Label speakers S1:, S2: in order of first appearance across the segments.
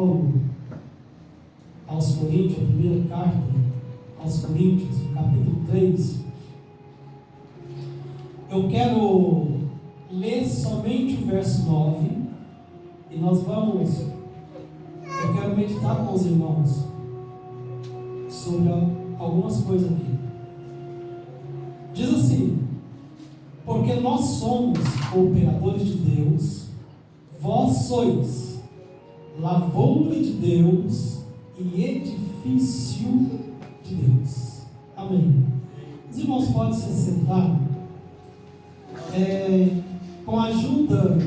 S1: Paulo aos Coríntios, a primeira carta aos Coríntios, no capítulo 3. Eu quero ler somente o verso 9 e eu quero meditar com os irmãos sobre algumas coisas aqui. Diz assim: porque nós somos cooperadores de Deus, vós sois lavoura de Deus e edifício de Deus. Amém. Os irmãos podem se sentar. Com a ajuda,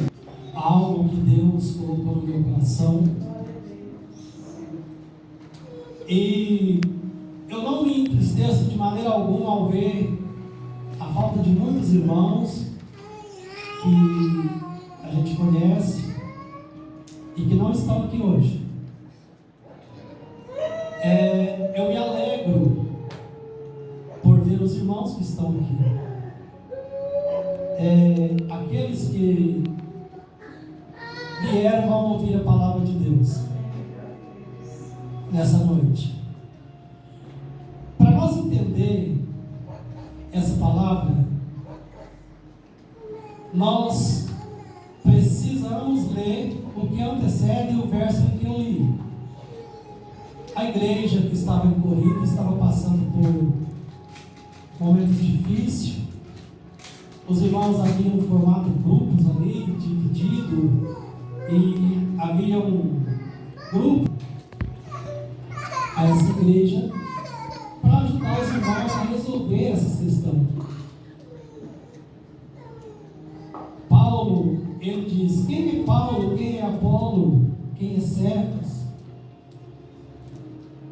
S1: algo que Deus colocou no meu coração. E eu não me entristeço de maneira alguma ao ver a falta de muitos irmãos que a gente conhece e que não estão aqui hoje. Eu me alegro por ver os irmãos que estão aqui. Aqueles que vieram vão ouvir a palavra de Deus nessa noite. Para nós entender essa palavra, nós precisamos ler o que antecede o verso em que eu li. A igreja que estava em Corinto estava passando por momentos difíceis. Os irmãos haviam formado grupos ali, dividido, e havia um grupo a essa igreja para ajudar os irmãos a resolver essas questões. Paulo, ele diz: quem é Paulo, quem é Apolo, quem é Cefas,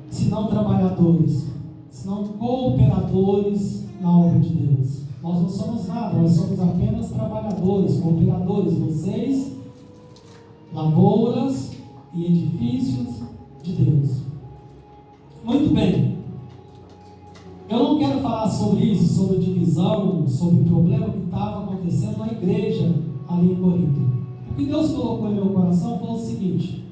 S1: senão trabalhadores, senão cooperadores na obra de Deus. Nós não somos nada, nós somos apenas trabalhadores, cooperadores. Vocês, lavouras e edifícios de Deus. Muito bem. Eu não quero falar sobre isso, sobre divisão, sobre o problema que estava acontecendo na igreja ali em Corinto. O que Deus colocou em meu coração foi o seguinte: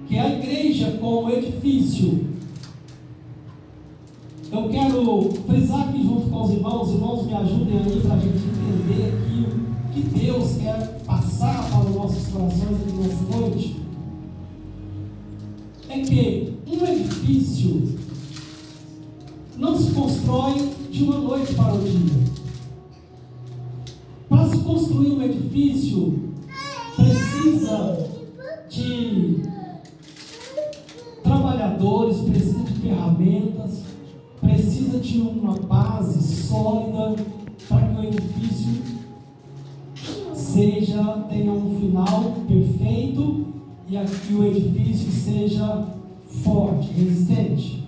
S1: que a igreja como edifício. Eu quero frisar aqui junto com os irmãos me ajudem aí para a gente entender aqui o que Deus quer passar para os nossos corações aqui nessa noite. É que um edifício não se constrói de uma noite para o dia. Para se construir um edifício, precisa de trabalhadores, precisa de ferramentas, precisa de uma base sólida para que o edifício tenha um final perfeito e que o edifício seja forte, resistente.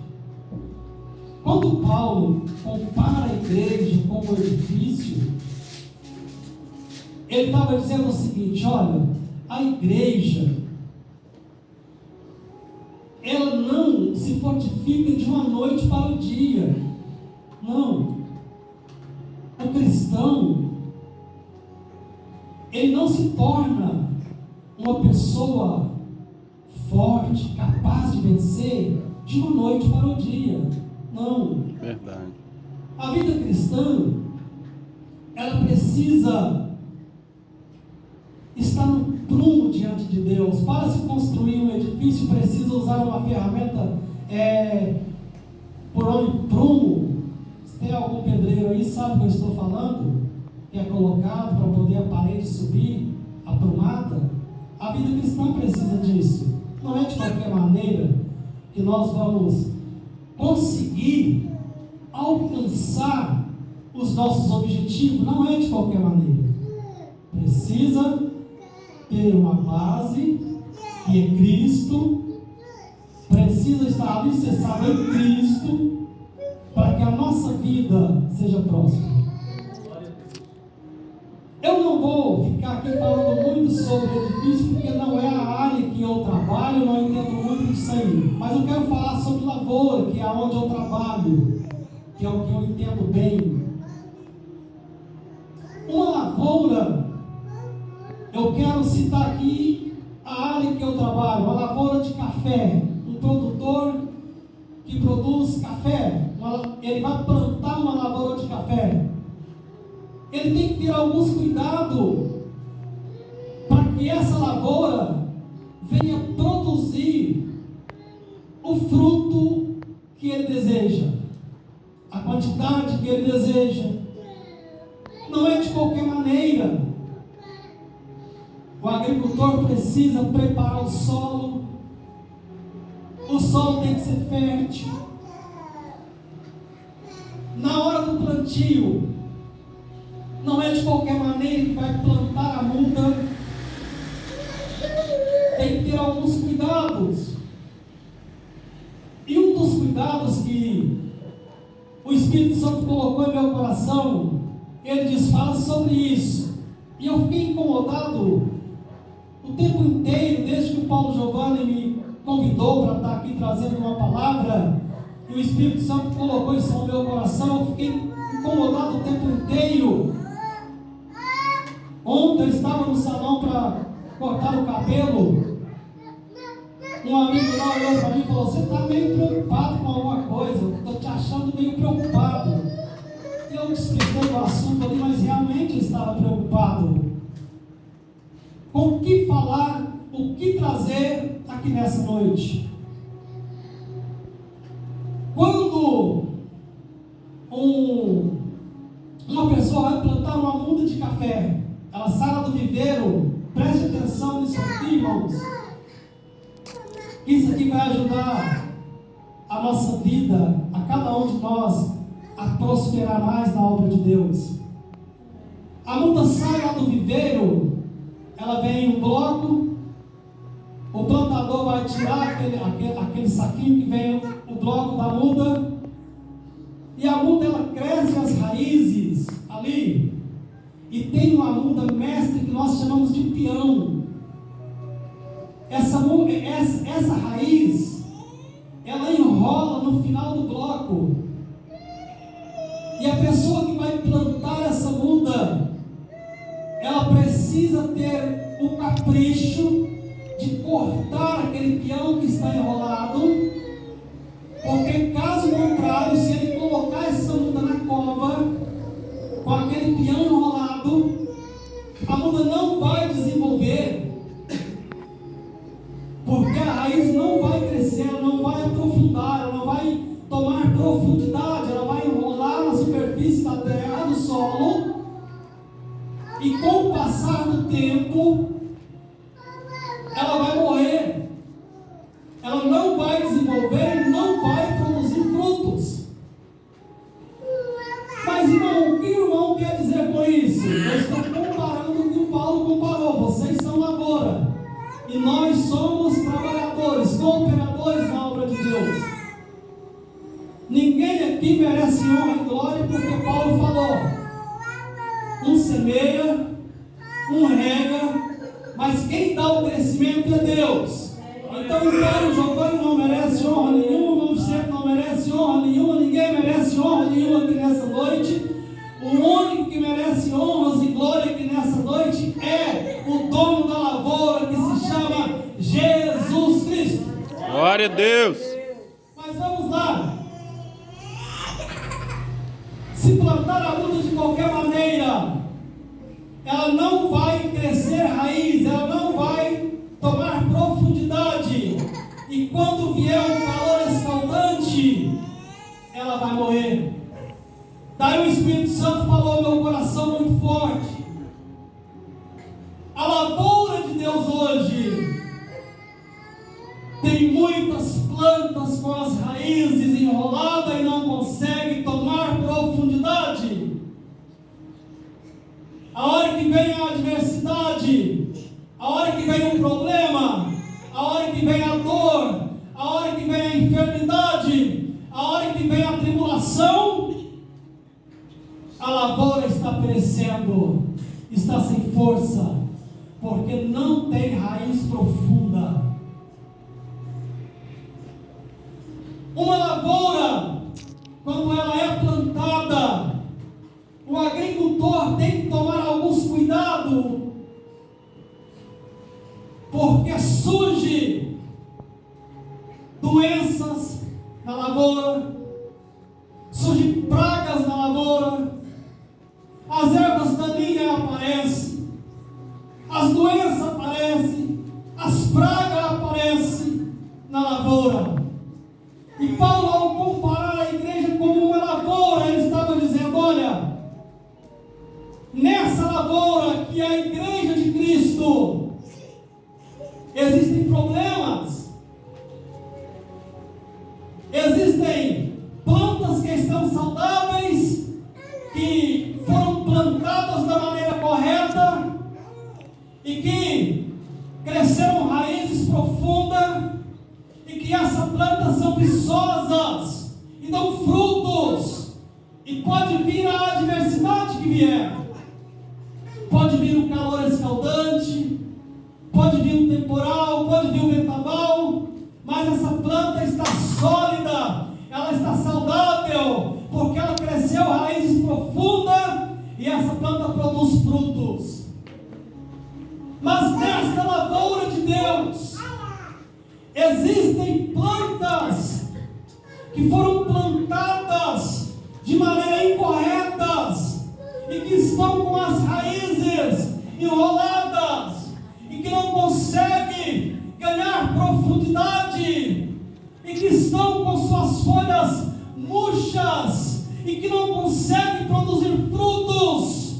S1: Quando Paulo compara a igreja com o edifício, ele estava dizendo o seguinte: olha, a igreja, ela não se fortifica de uma noite para o dia. Não. O cristão, ele não se torna uma pessoa forte, capaz de vencer de uma noite para o dia. Não.
S2: Verdade.
S1: A vida cristã, ela precisa estar no prumo diante de Deus. Para se construir um edifício, precisa usar uma ferramenta por nome prumo. Se tem algum pedreiro aí, sabe o que eu estou falando? Que é colocado para poder a parede subir, aprumada. A vida cristã precisa disso. Não é de qualquer maneira que nós vamos conseguir alcançar os nossos objetivos. Não é de qualquer maneira. Precisa ter uma base, que é Cristo, precisa estar alicerçado em Cristo, para que a nossa vida seja próspera. Eu não vou ficar aqui falando muito sobre edifício, porque não é a área que eu trabalho, não entendo muito disso aí. Mas eu quero falar sobre lavoura, que é onde eu trabalho, que é o que eu entendo bem. Uma lavoura, eu quero citar aqui a área que eu café, um produtor que produz café, ele vai plantar uma lavoura de café. Ele tem que ter alguns cuidados para que essa lavoura venha produzir o fruto que ele deseja, a quantidade que ele deseja. Não é de qualquer maneira. O agricultor precisa preparar o solo tem que ser fértil. Na hora do plantio, não é de qualquer maneira que vai plantar a muda. Tem que ter alguns cuidados. E um dos cuidados que o Espírito Santo colocou em meu coração, ele diz, fala sobre isso. E eu fiquei incomodado o tempo inteiro, desde que o Paulo Giovanni me convidou para estar aqui trazendo uma palavra, e o Espírito Santo colocou isso no meu coração. Eu fiquei incomodado o tempo inteiro. Ontem eu estava no salão para cortar o cabelo. Um amigo lá olhou para mim e falou, você está meio preocupado com alguma coisa, estou te achando meio preocupado. E eu expliquei o assunto ali, mas realmente eu estava preocupado. Com o que falar, o que trazer aqui nessa noite. Quando uma pessoa vai plantar uma muda de café, ela sai lá do viveiro, preste atenção nisso aqui, irmãos. Isso aqui vai ajudar a nossa vida, a cada um de nós, a prosperar mais na obra de Deus. A muda sai lá do viveiro, ela vem em um bloco, o plantador vai tirar aquele saquinho que vem o bloco da muda, e a muda ela cresce as raízes ali, e tem uma muda mestre que nós chamamos de peão. Essa raiz, ela enrola no final do bloco, e a pessoa que vai plantar essa muda, ela precisa ter o capricho de cortar aquele peão que está enrolado, porque caso contrário, se ele colocar essa muda na cova, com aquele peão enrolado, a muda não vai desenvolver, porque a raiz não vai crescer, ela não vai aprofundar, ela não vai tomar profundidade, ela vai enrolar na superfície da terra, do solo, e com o passar do tempo, ela vai morrer, ela não vai desenvolver e não vai produzir frutos. Mas irmão, o que o irmão quer dizer com isso? Eu estou comparando o que o Paulo comparou. Vocês são lavoura e nós somos trabalhadores, cooperadores na obra de Deus. Ninguém aqui merece honra e glória, porque Paulo falou: um semeia, um rega, mas quem dá o crescimento é Deus. Então o Paulo Giovanni não merece honra nenhuma, o Vicente não merece honra nenhuma, ninguém merece honra nenhuma aqui nessa noite. O único que merece honras e glória aqui nessa noite é o dono da lavoura, que se chama Jesus Cristo.
S2: Glória a Deus.
S1: Mas vamos lá. Se plantar a muda de qualquer maneira, ela não vai crescer raiz, ela não vai tomar profundidade, e quando vier um calor escaldante, ela vai morrer. Daí o Espírito Santo falou no meu coração muito forte: a lavoura de Deus hoje tem muitas plantas com as raízes enroladas e não consegue tomar profundidade. A hora que vem a adversidade, a hora que vem o problema, a hora que vem a dor, a hora que vem a enfermidade, a hora que vem a tribulação, a lavoura está perecendo, está sem força, porque não tem raiz profunda. Uma lavoura, quando ela é plantada, o agricultor tem que tomar alguns cuidados, porque surge doenças na lavoura, surgem pragas na lavoura, as ervas daninhas aparecem, as doenças aparecem, as pragas aparecem na lavoura. E Paulo, ao comparar a igreja como uma lavoura, ele estava dizendo: olha, nessa lavoura que é a igreja de Cristo, existem problemas, existem plantas que estão saudáveis, que foram plantadas da maneira correta e que cresceram raízes profundas, e que essas plantas são viçosas e dão frutos, e pode vir a adversidade que vier, pode vir um calor escaldante, pode vir um temporal, pode vir um vendaval, mas essa planta está sólida, ela está saudável, porque ela cresceu raízes profundas e essa planta produz frutos. Mas nesta lavoura de Deus existem plantas que foram plantadas de maneira incorretas e que estão com as raízes enroladas e que não conseguem ganhar profundidade e que estão com suas folhas murchas e que não conseguem produzir frutos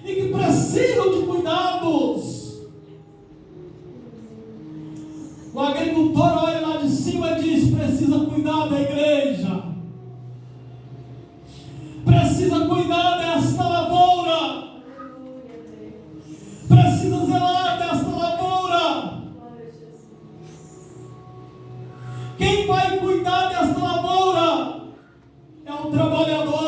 S1: e que precisam de cuidados. O agricultor olha lá de cima e diz: precisa cuidar da igreja, precisa cuidar desta lavoura, precisa zelar desta lavoura. Quem vai cuidar desta lavoura é o trabalhador.